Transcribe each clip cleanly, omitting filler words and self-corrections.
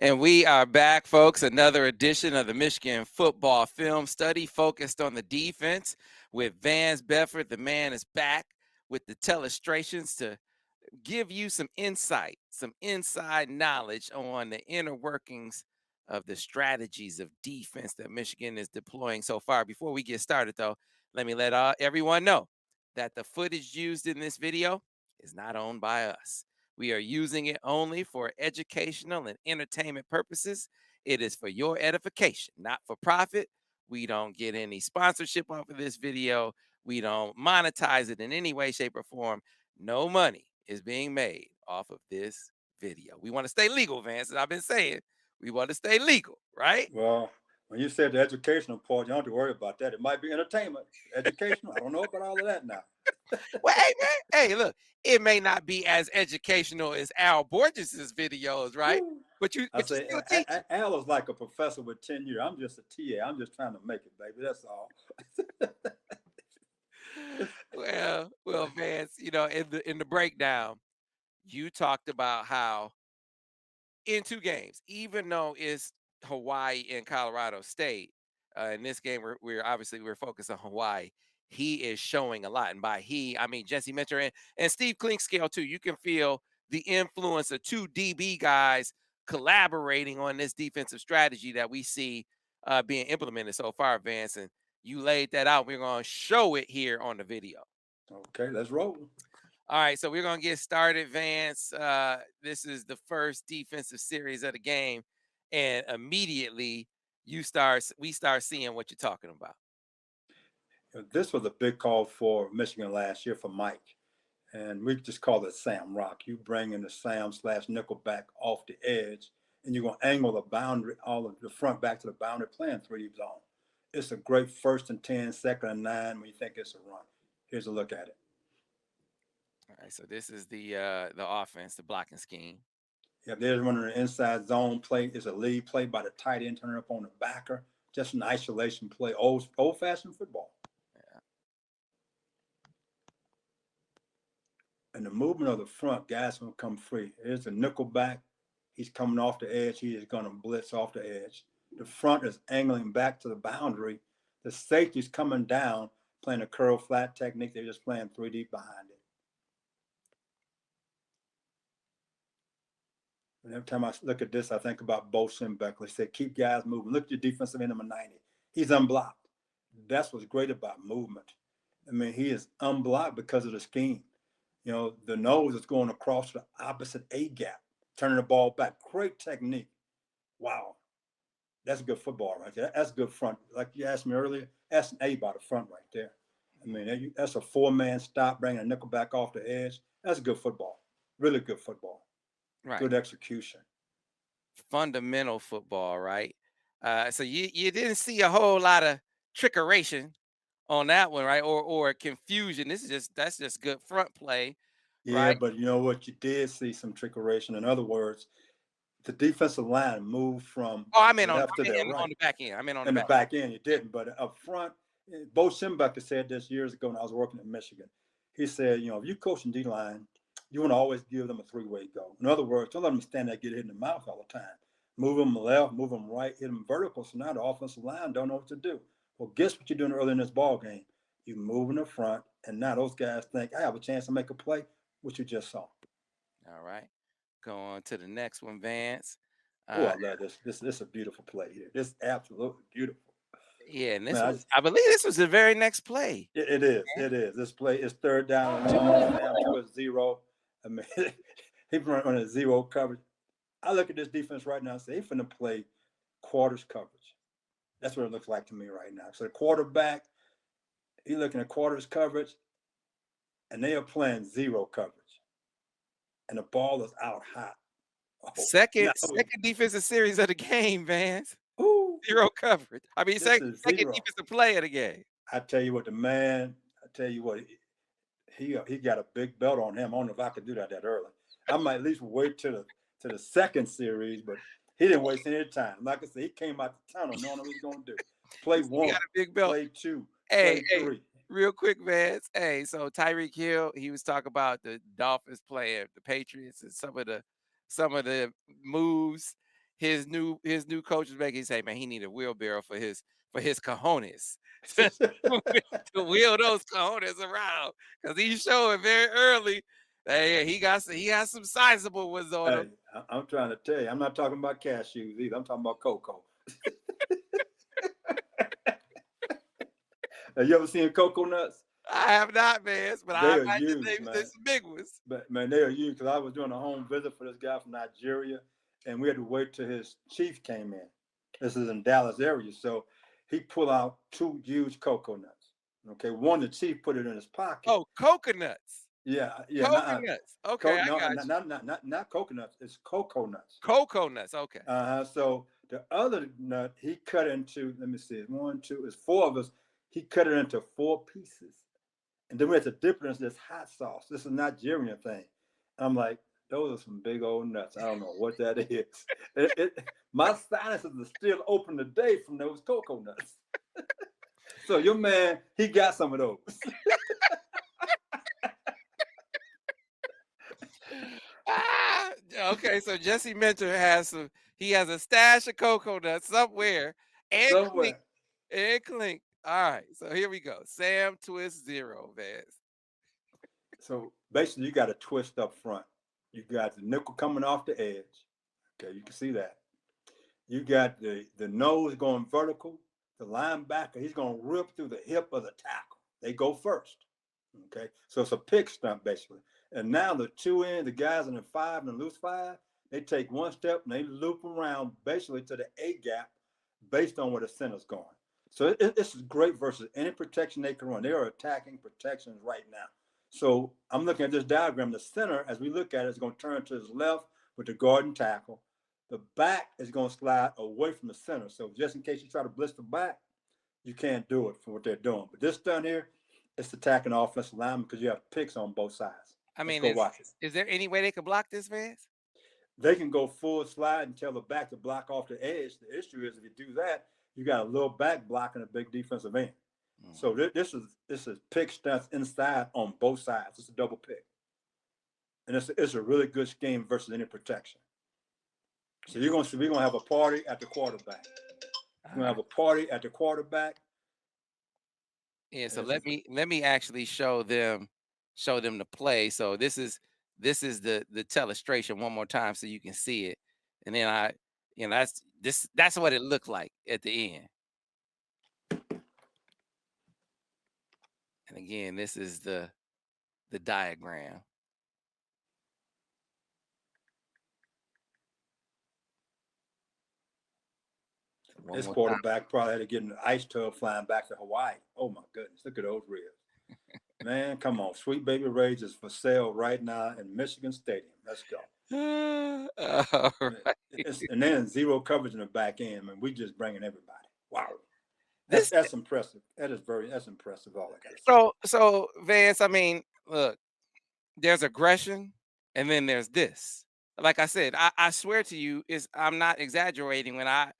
And we are back, folks. Another edition of the Michigan Football Film Study focused on the defense with Vance Bedford. The man is back with the telestrations to give you some insight, some inside knowledge on the inner workings of the strategies of defense that Michigan is deploying so far. Before we get started, though, let me let everyone know that the footage used in this video is not owned by us. We are using it only for educational and entertainment purposes. It is for your edification, not for profit. We don't get any sponsorship off of this video. We don't monetize it in any way, shape, or form. No money is being made off of this video. We want to stay legal, Vance. As I've been saying, we want to stay legal, right? Well, when you said the educational part, you don't have to worry about that. It might be entertainment, educational. I don't know about all of that now. Well, hey, man, hey, look, it may not be as educational as Al Borges's videos, right? Woo. But you, I but you say still teach. Al is like a professor with tenure. I'm just a TA. I'm just trying to make it, baby. That's all. Well, Vance, in the breakdown, you talked about how in two games, even though it's Hawaii and Colorado State, in this game we're focused on Hawaii. He is showing a lot, and by he, I mean Jesse Mentor and Steve Klinkscale too. You can feel the influence of two DB guys collaborating on this defensive strategy that we see being implemented so far, Vance. And you laid that out. We're going to show it here on the video. Okay, let's roll. All right, so we're gonna get started, Vance. This is the first defensive series of the game, and immediately we start seeing what you're talking about. This was a big call for Michigan last year for Mike, and we just call it Sam Rock. You bring in the Sam slash nickelback off the edge, and you're going to angle the boundary, all of the front back to the boundary, playing 3D zone. It's a great 1st and 10, 2nd and 9 when you think it's a run. Here's a look at it. All right, so this is the offense, the blocking scheme. Yeah, there's one of the inside zone play. It's a lead play by the tight end, turning up on the backer. Just an isolation play, old-fashioned football. Yeah. And the movement of the front, guys going to come free. Here's a nickel back. He's coming off the edge. He is going to blitz off the edge. The front is angling back to the boundary. The safety's coming down, playing a curl flat technique. They're just playing 3D behind it. And every time I look at this, I think about Bo Schembechler. He said, keep guys moving. Look at your defensive end, number 90. He's unblocked. That's what's great about movement. I mean, he is unblocked because of the scheme. You know, the nose is going across the opposite A gap, turning the ball back. Great technique. Wow. That's good football right there. That's good front. Like you asked me earlier, that's an A by the front right there. I mean, that's a 4-man stop, bringing a nickel back off the edge. That's good football. Really good football. Right. Good execution. Fundamental football, right? So you didn't see a whole lot of trickeration on that one, right? Or confusion. That's just good front play, Yeah, right? but you know what? You did see some trickeration. In other words, the defensive line moved from Oh, I mean left to their on right. the back end. I mean on the In the back. back end, you didn't. But up front, Bo Schembechler said this years ago when I was working in Michigan. He said, you know, if you coach in D-line, you want to always give them a 3-way go. In other words, don't let them stand there, get hit in the mouth all the time. Move them left, move them right, hit them vertical. So now the offensive line don't know what to do. Well, guess what you're doing early in this ball game? You move in the front, and now those guys think, I have a chance to make a play, which you just saw. All right. Go on to the next one, Vance. Oh, I love this. This is a beautiful play here. This is absolutely beautiful. Yeah, and Man, I believe this was the very next play. it is. It is. This play is 3rd down and 2. Sam twist 0. I mean, he run a 0 coverage. I look at this defense right now and say, he's finna play quarters coverage. That's what it looks like to me right now. So the quarterback, he's looking at quarters coverage, and they are playing 0 coverage. And the ball is out hot. Oh, second defensive series of the game, Vance. Ooh, 0 coverage. I mean, second defensive play of the game. I tell you what, he got a big belt on him. I don't know if I could do that early. I might at least wait to the second series, but he didn't waste any time. Like I said, he came out the tunnel knowing what he was going to do. Play 1, got a big belt. Play 2, play 3. Real quick, Vance. Hey, so Tyreek Hill, he was talking about the Dolphins playing the Patriots and some of the moves. his new coach is making. He say, man, he need a wheelbarrow for his cojones to, to wheel those cojones around because he showing very early. Hey, he got some sizable ones on him. Hey, I'm trying to tell you, I'm not talking about cashews either. I'm talking about cocoa. Have you ever seen cocoa nuts? I have not, man, but I They are imagine huge, they man. some big ones. But man, they are huge because I was doing a home visit for this guy from Nigeria, and we had to wait till his chief came in. This is in Dallas area, so he pulled out two huge cocoa nuts. Okay, one the chief put it in his pocket. Oh, coconuts. Yeah, yeah, Coconuts. Okay, I no, got you. not coconuts. It's cocoa nuts. Coconuts. Okay. So the other nut he cut into. Let me see. One, two. It's four of us. He cut it into four pieces, and then we had to dip it into this hot sauce. This is a Nigerian thing. I'm like, those are some big old nuts. I don't know what that is. My sinuses are still open today from those cocoa nuts. So your man, he got some of those. Ah, okay, so Jesse Mentor has some. He has a stash of cocoa nuts somewhere, and clink, Somewhere. and clink. All right, so here we go. Sam Twist Zero, Vance. So basically, you got a twist up front. You got the nickel coming off the edge. Okay, you can see that. You got the nose going vertical. The linebacker, he's going to rip through the hip of the tackle. They go first. Okay, so it's a pick stunt basically. And now the the guys in the five and the loose five, they take one step and they loop around basically to the A gap based on where the center's going. So this is great versus any protection they can run. They are attacking protections right now. So I'm looking at this diagram. The center, as we look at it, is going to turn to his left with the guard and tackle. The back is going to slide away from the center. So just in case you try to blitz the back, you can't do it for what they're doing. But this down here, it's attacking offensive lineman because you have picks on both sides. I Let's mean, go watch it. is there any way they could block this, Vance? They can go full slide and tell the back to block off the edge. The issue is if you do that, you got a little back blocking a big defensive end. So this is pick stunts inside on both sides. It's a double pick, and it's a really good scheme versus any protection. So we're gonna have a party at the quarterback. We're gonna have a party at the quarterback. Yeah, so let me actually show them the play. So this is the telestration one more time so you can see it. And then that's what it looked like at the end. And again, this is the diagram. One This more time. quarterback probably had to get in an ice tub flying back to Hawaii. Oh my goodness, look at those ribs. Man, come on. Sweet Baby Ray's is for sale right now in Michigan Stadium. Let's go. All right. And then zero coverage in the back end. Man, we just bringing everybody. Wow. This That's impressive. That's impressive. All I got to say. so Vance, I mean, look, there's aggression and then there's this. Like I said, I swear to you, is I'm not exaggerating when I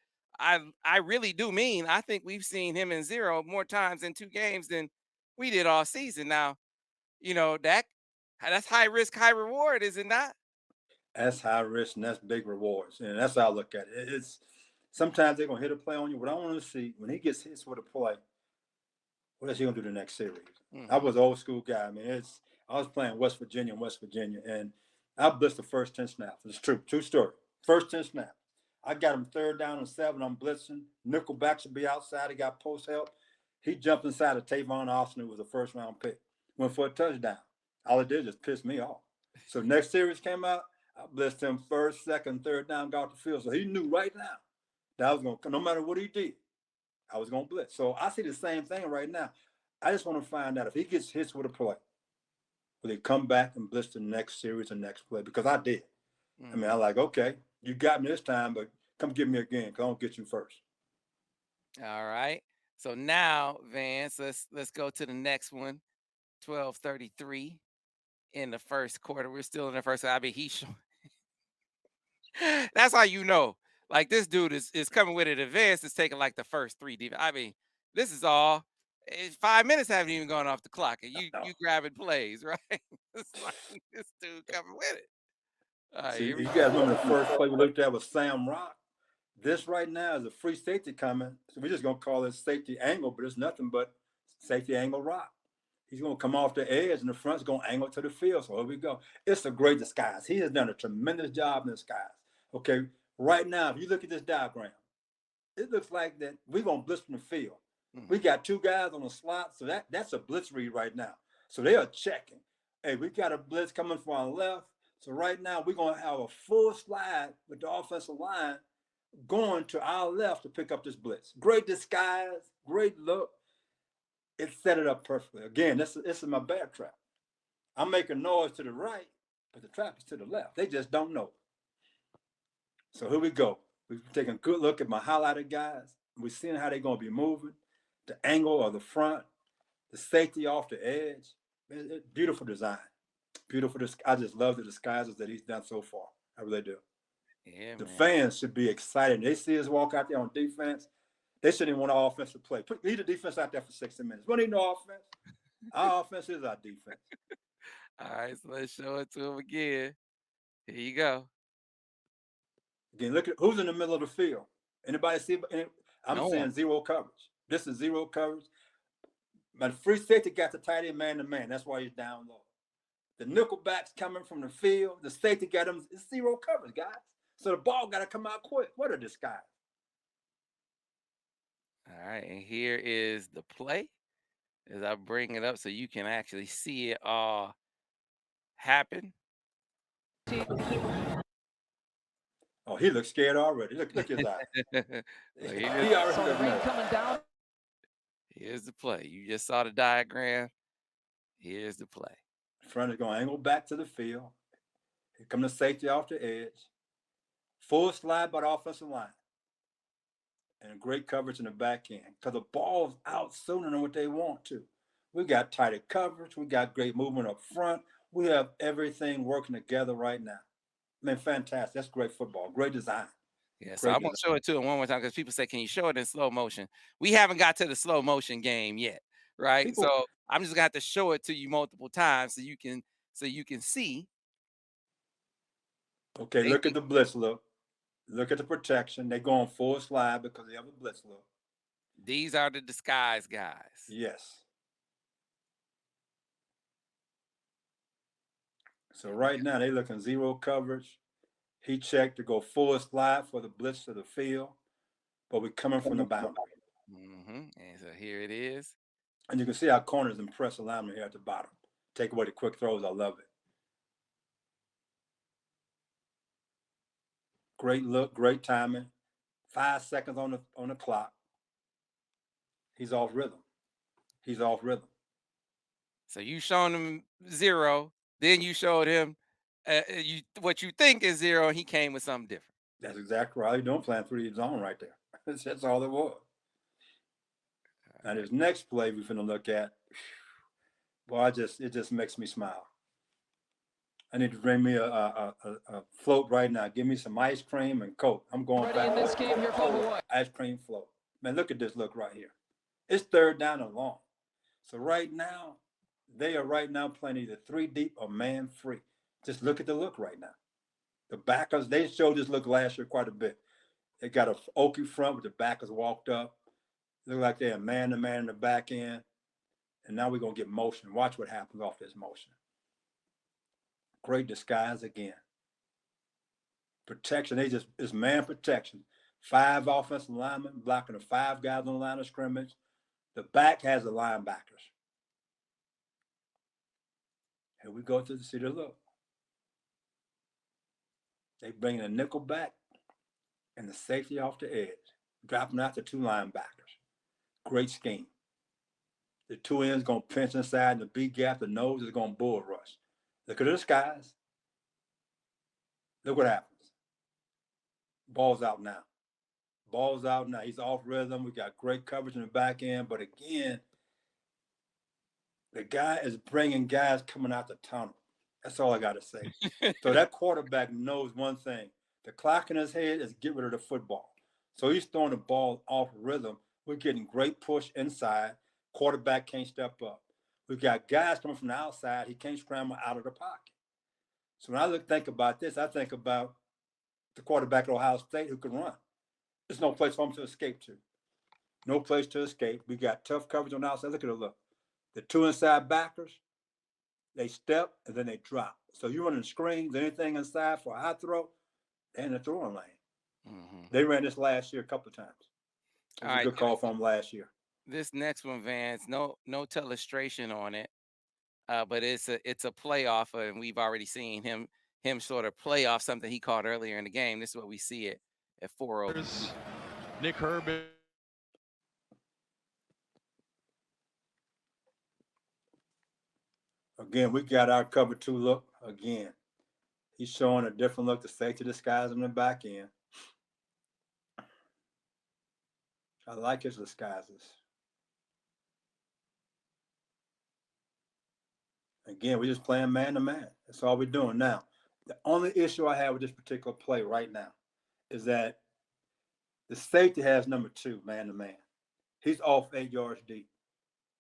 really do mean I think we've seen him in zero more times in two games than we did all season. Now, that's high risk, high reward, is it not? That's high risk and that's big rewards. And that's how I look at it. It's sometimes they're gonna hit a play on you. What I want to see when he gets hit with a play, what is he gonna do the next series? I was an old school guy. I mean, I was playing West Virginia, and I blitzed the first 10 snaps. It's true story. First 10 snaps. I got him third down and 7. I'm blitzing. Nickelback should be outside. He got post help. He jumped inside of Tavon Austin, who was a first round pick. Went for a touchdown. All it did just piss me off. So next series came out. I blitzed him first, second, third down, got off the field. So he knew right now that I was going to, no matter what he did, I was going to blitz. So I see the same thing right now. I just want to find out if he gets hit with a play, will he come back and blitz the next series or next play? Because I did. I mean, I'm like, okay, you got me this time, but come get me again because I don't get you first. All right. So now, Vance, let's go to the next one. 12:33 in the first quarter. We're still in the first. I mean, that's how you know. Like this dude is coming with an advance. It's taking like the first three. I mean, this is all. 5 minutes haven't even gone off the clock, and you grabbing plays, right? It's like this dude coming with it. All right, See, here we you go. guys remember the first play we looked at was Sam Rock? This right now is a free safety coming. So we're just going to call it safety angle, but it's nothing but safety angle rock. He's going to come off the edge, and the front's going to angle to the field. So here we go. It's a great disguise. He has done a tremendous job in disguise. Okay, right now, if you look at this diagram, it looks like that we're going to blitz from the field. We got two guys on the slot, so that's a blitz read right now. So they are checking. Hey, we got a blitz coming from our left. So right now, we're going to have a full slide with the offensive line going to our left to pick up this blitz. Great disguise, great look. It set it up perfectly. Again, this is my bear trap. I'm making noise to the right, but the trap is to the left. They just don't know. So here we go. We've taken a good look at my highlighted guys. We're seeing how they're going to be moving, the angle of the front, the safety off the edge. Beautiful design. Beautiful. I just love the disguises that he's done so far. I really do. Yeah, the man. fans should be excited. They see us walk out there on defense. They shouldn't want our offense to play. Leave the defense out there for 60 minutes. We need no offense. Our offense is our defense. All right, so let's show it to him again. Here you go. Again, look at who's in the middle of the field. Anybody see? I'm No saying one. zero coverage. This is zero coverage. But free safety got the tight end man to man. That's why he's down low. The nickelback's coming from the field. The safety got him. It's zero coverage, guys. So the ball got to come out quick. What a disguise. All right, and here is the play as I bring it up so you can actually see it all happen. Oh, he looks scared already. Look his eyes. So He already looks nervous. Coming down. here's the play. You just saw the diagram. Here's the play. Front is going to angle back to the field. Here come the safety off the edge. Full slide by the offensive line. And great coverage in the back end because the ball's out sooner than what they want to. We got tighter coverage. We got great movement up front. We have everything working together right now. Man, fantastic. That's great football. Great design. Yeah, so Great I'm gonna show it to him one more time because people say, "Can you show it in slow motion?" We haven't got to the slow motion game yet, right? People, So I'm just gonna have to show it to you multiple times so you can see. okay, They look at the blitz look. Look at the protection. They go on full slide because they have a blitz look. These are the disguise guys. Yes. So right now they looking zero coverage. He checked to go full slide for the blitz to the field, but we're coming from the boundary. And so here it is. And you can see our corners and press alignment here at the bottom. Take away the quick throws. I love it. Great look, great timing. 5 seconds on the clock. He's off rhythm. He's off rhythm. So you shown him zero, then you showed him what you think is zero, and he came with something different. That's exactly right. You're doing playing 3 zone right there. That's all it was. Now this next play we're finna look at, boy, it just makes me smile. I need to bring me a float right now. Give me some ice cream and Coke. I'm going back. In this game here, ice cream float. Man, look at this look right here. It's 3rd down and long. So right now, they are right now playing either 3 deep or man free. Just look at the look right now. The backers, they showed this look last year quite a bit. They got a oaky front with the backers walked up. Look like they're man-to-man in the back end. And now we're going to get motion. Watch what happens off this motion. Great disguise again. Protection, it's man protection. 5 offensive linemen blocking the 5 guys on the line of scrimmage. The back has the linebackers. Here we go to see the look. They bring the nickel back and the safety off the edge, dropping out the 2 linebackers. Great scheme. The 2 ends going to pinch inside, and the B gap, the nose is going to bull rush. Look at the skies. Look what happens. Ball's out now. Ball's out now. He's off rhythm. We got great coverage in the back end. But again, the guy is bringing guys coming out the tunnel. That's all I got to say. So that quarterback knows one thing. The clock in his head is get rid of the football. So he's throwing the ball off rhythm. We're getting great push inside. Quarterback can't step up. We've got guys coming from the outside. He can't scramble out of the pocket. So when I think about this, I think about the quarterback at Ohio State who can run. There's no place for him to escape to. No place to escape. We got tough coverage on the outside. Look at the look. The two inside backers, they step and then they drop. So you running screens, anything inside for a high throw, and the throwing lane. Mm-hmm. They ran this last year a couple of times. It All was a right, good call for them last year. this next one, Vance, no telestration on it, but it's a playoff, and we've already seen him sort of play off something he caught earlier in the game. This is what we see it at 4:03. Nick Herb. Again, we got our cover two look again. He's showing a different look. The safety disguise in the back end. I like his disguises. Again, we're just playing man to man. That's all we're doing now. The only issue I have with this particular play right now is that the safety has number 2, man to man. He's off 8 yards deep.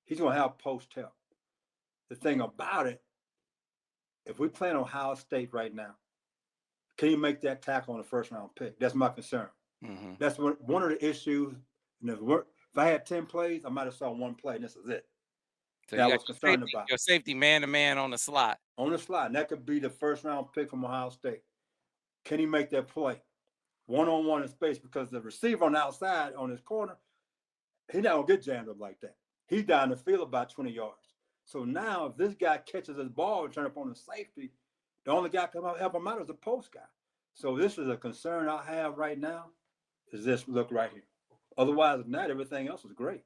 He's going to have post help. The thing about it, if we play Ohio State right now, can you make that tackle on the first round pick? That's my concern. Mm-hmm. That's one of the issues. And if I had 10 plays, I might have saw one play, and this is it. So that I you was got concerned about. your safety man to man on the slot. On the slot, and that could be the first round pick from Ohio State. Can he make that play? One-on-one in space, because the receiver on the outside on his corner, he's not going to get jammed up like that. He's down the field about 20 yards. So now if this guy catches his ball and turn up on the safety, the only guy can help him out is the post guy. So this is a concern I have right now, is this look right here. Otherwise than that, everything else is great.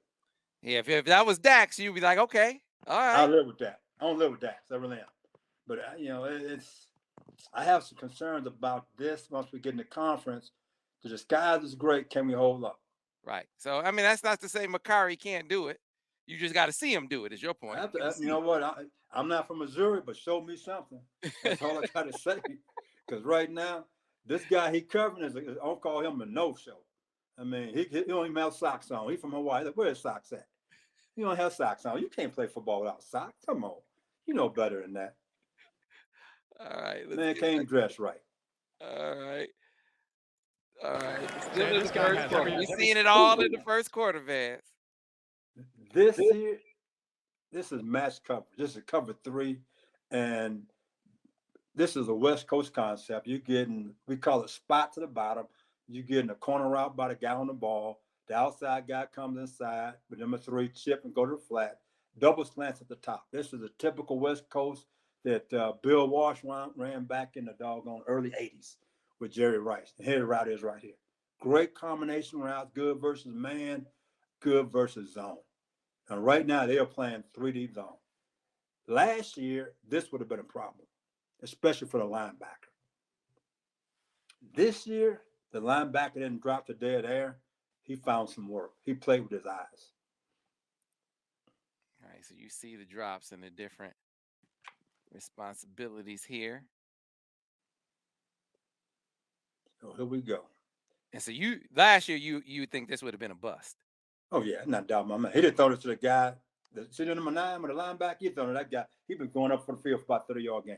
Yeah, if that was Dax, you'd be like, okay, all right. I live with that. I don't live with Dax. I really am. But, I have some concerns about this once we get in the conference. The disguise is great. Can we hold up? Right. So, I mean, that's not to say Makari can't do it. You just got to see him do it, is your point. You know what? I'm not from Missouri, but show me something. That's all I got to say. Because right now, this guy he covering I'll call him a no-show. I mean, he don't even have socks on. He's from Hawaii. Where's socks at? You don't have socks on. You can't play football without socks. Come on. You know better than that. All right. Man can't dress right. All right. All right. Still in the first quarter. We've seen it all in the first quarter, Vance. This here, this is match coverage. This is cover 3. And this is a West Coast concept. You're getting, we call it spot to the bottom. You're getting a corner route by the guy on the ball. The outside guy comes inside with number 3, chip and go to the flat. Double slants at the top. This is a typical West Coast that Bill Walsh ran back in the doggone early 80s with Jerry Rice. And here the route is right here. Great combination routes, good versus man, good versus zone. And right now they are playing 3D zone. Last year, this would have been a problem, especially for the linebacker. This year, the linebacker didn't drop to dead air. He found some work. He played with his eyes. All right, so you see the drops and the different responsibilities here. So here we go. And so last year you think this would have been a bust. Oh, yeah, not doubt my man. He didn't throw it to the guy. See the number 9 with the linebacker? He threw it to that guy. He been going up for the field for about 30-yard game.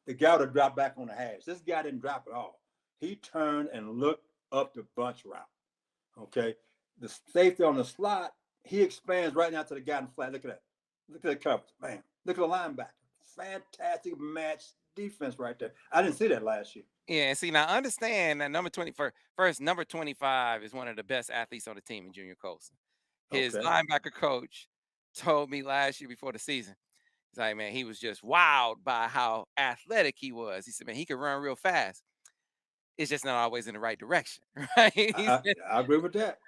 The guy would have dropped back on the hash. This guy didn't drop at all. He turned and looked up the bunch route. Okay? The safety on the slot, he expands right now to the guy in the flat. Look at that. Look at the coverage. Man, look at the linebacker. Fantastic match defense right there. I didn't see that last year. Yeah, and see, now understand that number 25 is one of the best athletes on the team in Junior Colson. His linebacker coach told me last year before the season, he's like, man, he was just wowed by how athletic he was. He said, man, he could run real fast. It's just not always in the right direction, right? I agree with that.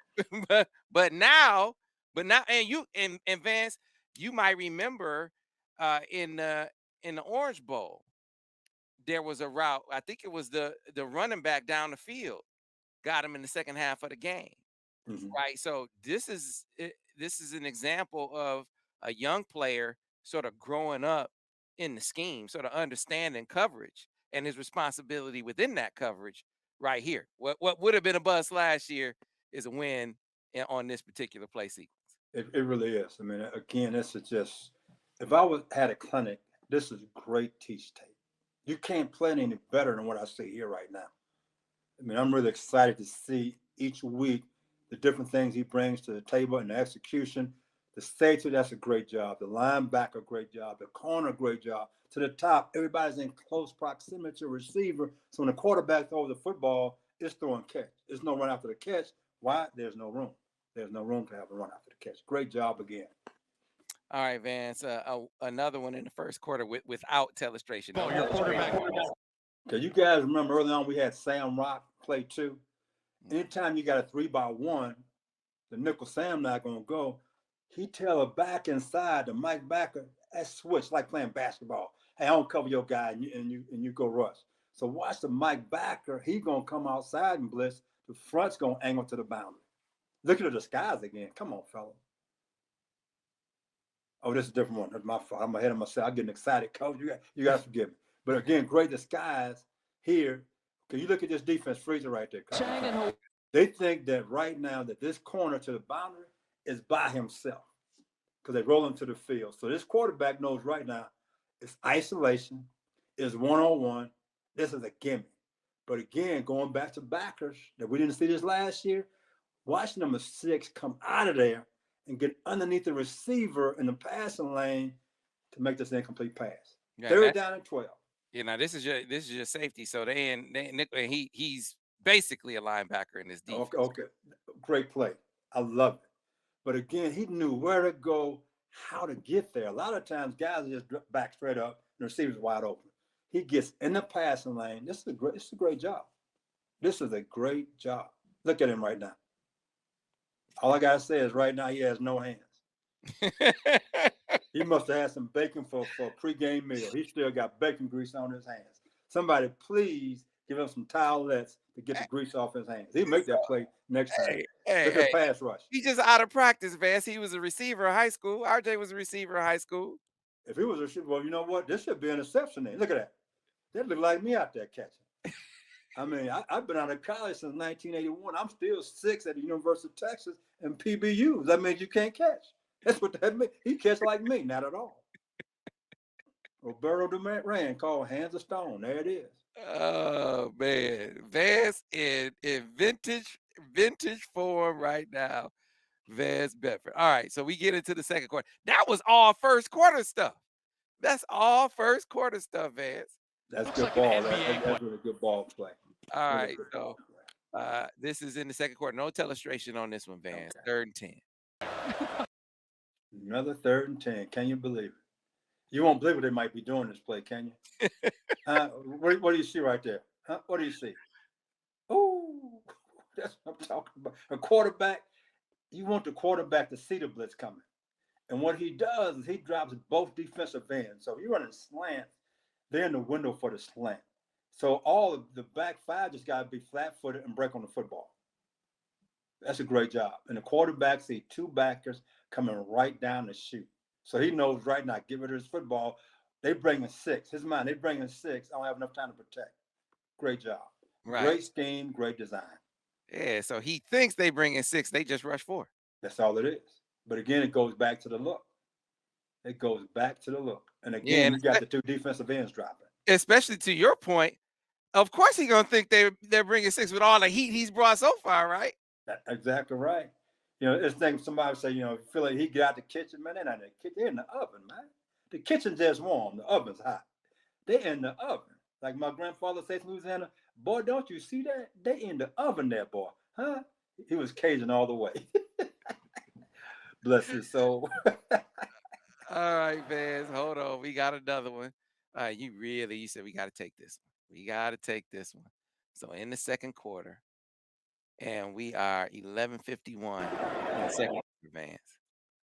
but now, and Vance, you might remember in the Orange Bowl, there was a route. I think it was the running back down the field got him in the second half of the game, right? So this is an example of a young player sort of growing up in the scheme, sort of understanding coverage and his responsibility within that coverage right here. What would have been a bust last year is a win on this particular play sequence. It really is. I mean, again, this is just, if I had a clinic, this is great teach tape. You can't play any better than what I see here right now. I mean, I'm really excited to see each week, the different things he brings to the table and the execution. The safety, that's a great job. The linebacker, great job. The corner, great job. To the top, everybody's in close proximity to receiver. So when the quarterback throws the football, it's throw and catch. There's no run after the catch. Why? There's no room. There's no room to have a run after the catch. Great job again. All right, Vance. Another one in the first quarter without telestration. Ball, your quarterback. Okay, you guys remember early on we had Sam Rock play 2. Anytime you got a 3-by-1, the nickel Sam not gonna go. He tell a back inside the Mike backer that switch like playing basketball. Hey, I don't cover your guy and you go rush. So watch the Mike backer. He gonna come outside and blitz. The front's gonna angle to the boundary. Look at the disguise again. Come on, fella. Oh, this is a different one. That's my fault. I'm ahead of myself. I'm getting excited, coach. You got to forgive me. But again, great disguise here. Can you look at this defense freezer right there, coach? They think that right now that this corner to the boundary is by himself because they roll him to the field. So this quarterback knows right now it's isolation, it's one-on-one. This is a gimme. But again, going back to backers that we didn't see this last year, watch number 6 come out of there and get underneath the receiver in the passing lane to make this incomplete pass. Yeah, 3rd down and 12. Now this is your safety. So he's basically a linebacker in this defense. Okay. Great play. I love it. But again, he knew where to go, how to get there. A lot of times guys just back straight up and the receiver's wide open. He gets in the passing lane. This is a great job. This is a great job. Look at him right now. All I gotta say is right now he has no hands. He must have had some bacon for a pregame meal. He still got bacon grease on his hands. Somebody please give him some towelettes to get the grease off his hands. He'll make that play next time. Look at pass rush. He's just out of practice, Vance. He was a receiver in high school. RJ was a receiver in high school. If he was a receiver, well, you know what? This should be an interception then. Look at that. That look like me out there catching. I mean, I've been out of college since 1981. I'm still 6 at the University of Texas and PBUs. That means you can't catch. That's what that means. He catch like me, not at all. Roberto Duran called hands of stone. There it is. Oh man, Vance in vintage form right now. Vance Bedford. All right, so we get into the second quarter. That was all first quarter stuff. That's all first quarter stuff, Vance. That's good ball. That's really good ball play. All right, so this is in the second quarter. No telestration on this one, Vance. Okay. 3rd and 10. Another 3rd and 10. Can you believe it? You won't believe what they might be doing this play, can you? What do you see right there? Huh? What do you see? Oh, that's what I'm talking about. A quarterback, you want the quarterback to see the blitz coming. And what he does is he drops both defensive ends. So if you're running slant, they're in the window for the slant. So all of the back 5 just got to be flat-footed and break on the football. That's a great job. And the quarterback see 2 backers coming right down the chute. So he knows right now, get rid of his football. They bring in 6. His mind, they bring in 6. I don't have enough time to protect. Great job. Right. Great scheme, great design. Yeah, so he thinks they bring in 6. They just rush 4. That's all it is. But again, it goes back to the look. It goes back to the look. And again, you got the 2 defensive ends dropping. Especially to your point, of course he's going to think they're bringing 6 with all the heat he's brought so far, right? That's exactly right. You know, it's like somebody say, you know, feel like he get out the kitchen, man, they're not in the kitchen. They're in the oven, man. The kitchen's just warm. The oven's hot. They're in the oven. Like my grandfather says in Louisiana, boy, don't you see that? They in the oven there, boy. Huh? He was Cajun all the way. Bless his soul. All right, Vance, hold on. We got another one. All right, you said we got to take this one. We got to take this one. So in the second quarter, and we are 11:51 in the second quarter, Vance.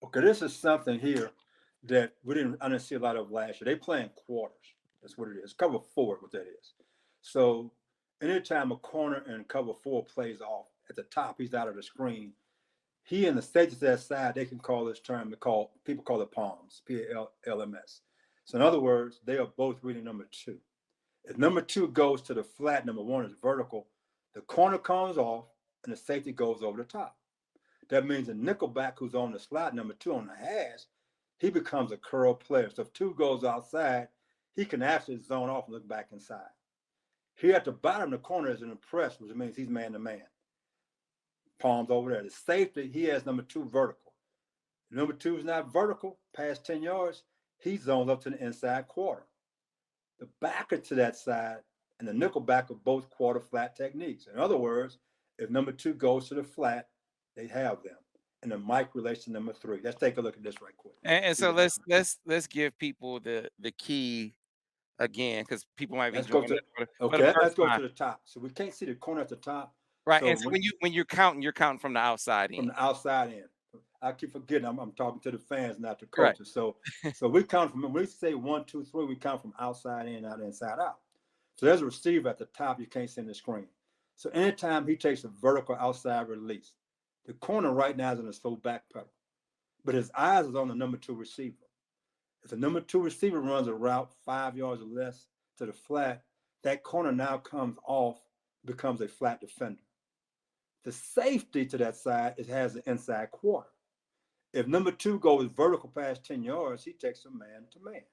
Okay, this is something here that I didn't see a lot of last year. They playing quarters. That's what it is. Cover 4, what that is. So anytime a corner and cover 4 plays off at the top, he's out of the screen. He and the safety to that side, they can call this term. People call it palms, PALMS. So in other words, they are both reading number 2. If number 2 goes to the flat, number 1 is vertical. The corner comes off and the safety goes over the top. That means the nickelback who's on the slot, number 2 on the hash, he becomes a curl player. So if 2 goes outside, he can actually zone off and look back inside. Here at the bottom of the corner is an impress, which means he's man to man. Palms over there. The safety, he has number 2 vertical. Number 2 is not vertical past 10 yards. He zones up to the inside quarter. The backer to that side and the nickel back are both quarter flat techniques. In other words, if number 2 goes to the flat, they have them. And the Mike relates to number 3. Let's take a look at this right quick. And so let's give people the key again, because people might be Let's go joining to us for the okay. Let's first go time. to the top. So we can't see the corner at the top. Right. So And so when you're counting from the outside from in. the outside in. I keep forgetting I'm talking to the fans, not the Right. coaches. So we count from when we say 1, 2, 3, we count from outside in, out, inside out. So there's a receiver at the top you can't see in the screen. So anytime he takes a vertical outside release, the corner right now is in a slow back pedal, but his eyes is on the number 2 receiver. If the number 2 receiver runs a route 5 yards or less to the flat, that corner now comes off, becomes a flat defender. The safety to that side, it has an inside quarter. If number 2 goes vertical past 10 yards, he takes a man to man.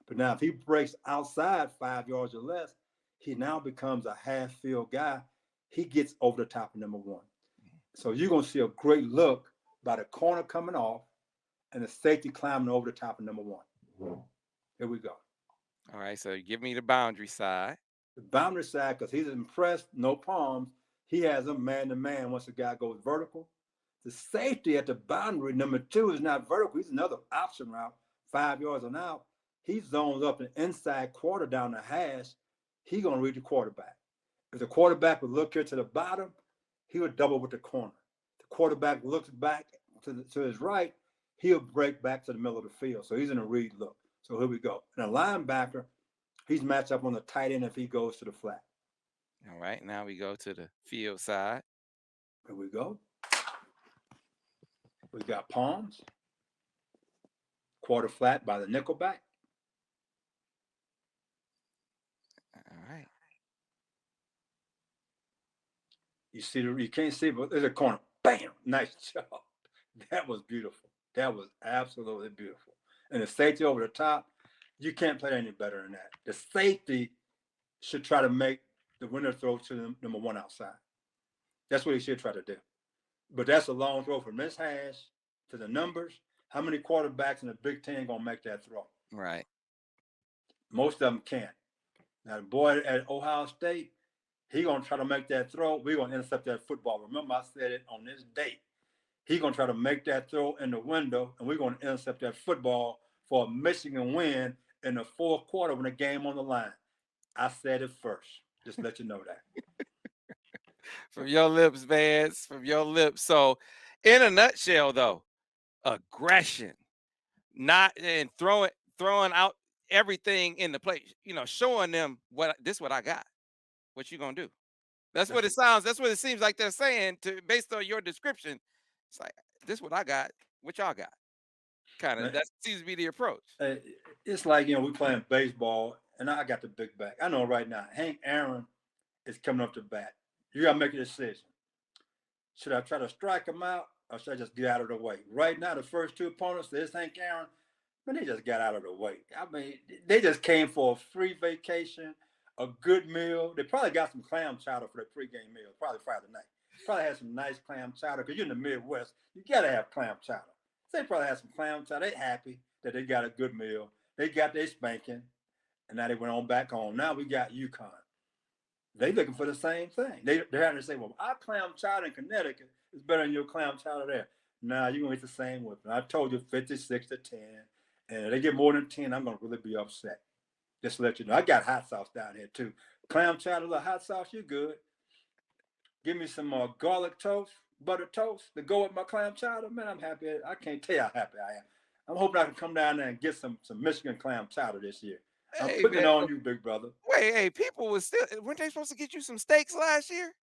But now if he breaks outside 5 yards or less, he now becomes a half field guy. He gets over the top of number 1. So you're going to see a great look by the corner coming off and the safety climbing over the top of number 1. Here we go. All right. So give me the boundary side. The boundary side, because he's impressed, no palms. He has him man to man once the guy goes vertical. The safety at the boundary, number 2, is not vertical. He's another option route, 5 yards and out. He zones up an inside quarter down the hash. He's going to read the quarterback. If the quarterback would look here to the bottom, he would double with the corner. The quarterback looks back to his right, he'll break back to the middle of the field. So he's in a read look. So here we go. And a linebacker, he's matched up on the tight end if he goes to the flat. All right. Now we go to the field side. Here we go. We got palms, quarter flat by the nickel back. All right. You can't see, but there's a corner. Bam! Nice job. That was beautiful. That was absolutely beautiful. And the safety over the top, you can't play any better than that. The safety should try to make the winner throw to the number 1 outside. That's what he should try to do. But that's a long throw from this hash to the numbers. How many quarterbacks in the Big Ten going to make that throw? Right. Most of them can't. Now, the boy at Ohio State, he's going to try to make that throw. We're going to intercept that football. Remember, I said it on this date. He's going to try to make that throw in the window, and we're going to intercept that football for a Michigan win in the 4th quarter when the game on the line. I said it first. Just let you know that. From your lips, Vance, from your lips. So, in a nutshell, though, aggression, not and throwing out everything in the place. Showing them what I got. What you gonna do? That's what it sounds. That's what it seems like they're saying based on your description. It's like this what I got. What y'all got? Kind of. That seems to be the approach. It's like we playing baseball, and I got the big back. I know right now, Hank Aaron is coming up to bat. You gotta make a decision. Should I try to strike him out, or should I just get out of the way? Right now, the first 2 opponents, there's Hank Aaron, man, they just got out of the way. I mean, they just came for a free vacation, a good meal. They probably got some clam chowder for their pregame meal, probably Friday night. Probably had some nice clam chowder, because you're in the Midwest. You got to have clam chowder. So they probably had some clam chowder. They happy that they got a good meal. They got their spanking, and now they went on back home. Now we got UConn. They looking for the same thing. They're having to say, well, our clam chowder in Connecticut is better than your clam chowder there. Nah, you're going to get the same whipping. I told you 56-10. And if they get more than 10, I'm going to really be upset. Just to let you know. I got hot sauce down here, too. Clam chowder, little hot sauce, you're good. Give me some garlic toast, butter toast to go with my clam chowder. Man, I'm happy. I can't tell you how happy I am. I'm hoping I can come down there and get some Michigan clam chowder this year. I'm putting it on you, big brother. Wait, hey, people weren't they supposed to get you some steaks last year?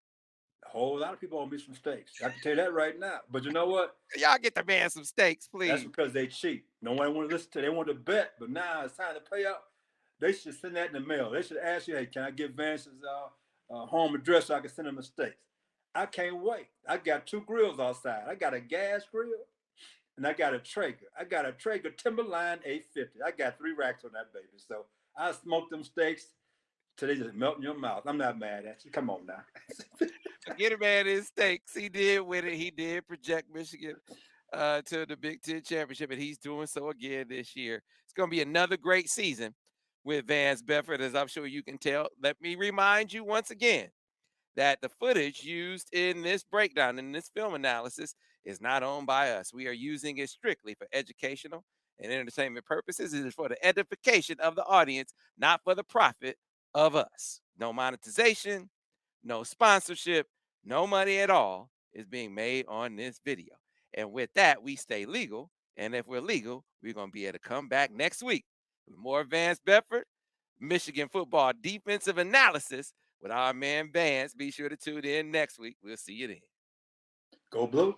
A whole lot of people owe me some steaks. I can tell you that right now. But you know what? Y'all get the man some steaks, please. That's because they cheat. No one want to listen to. They want to bet, but now it's time to pay up. They should send that in the mail. They should ask you, hey, can I get Vance's home address so I can send him the steaks? I can't wait. I got 2 grills outside. I got a gas grill, and I got a Traeger. I got a Traeger Timberline 850. I got 3 racks on that baby. So I smoked them steaks till they just melt in your mouth. I'm not mad at you. Come on now. Get a man his stakes. He did win it. He did project Michigan to the Big Ten championship, and he's doing so again this year. It's going to be another great season with Vance Bedford, as I'm sure you can tell. Let me remind you once again that the footage used in this breakdown, in this film analysis, is not owned by us. We are using it strictly for educational and entertainment purposes. It is for the edification of the audience, not for the profit of us. No monetization, no sponsorship, no money at all is being made on this video. And with that, we stay legal. And if we're legal, we're going to be able to come back next week with more Vance Bedford, Michigan football defensive analysis with our man Vance. Be sure to tune in next week. We'll see you then. Go Blue.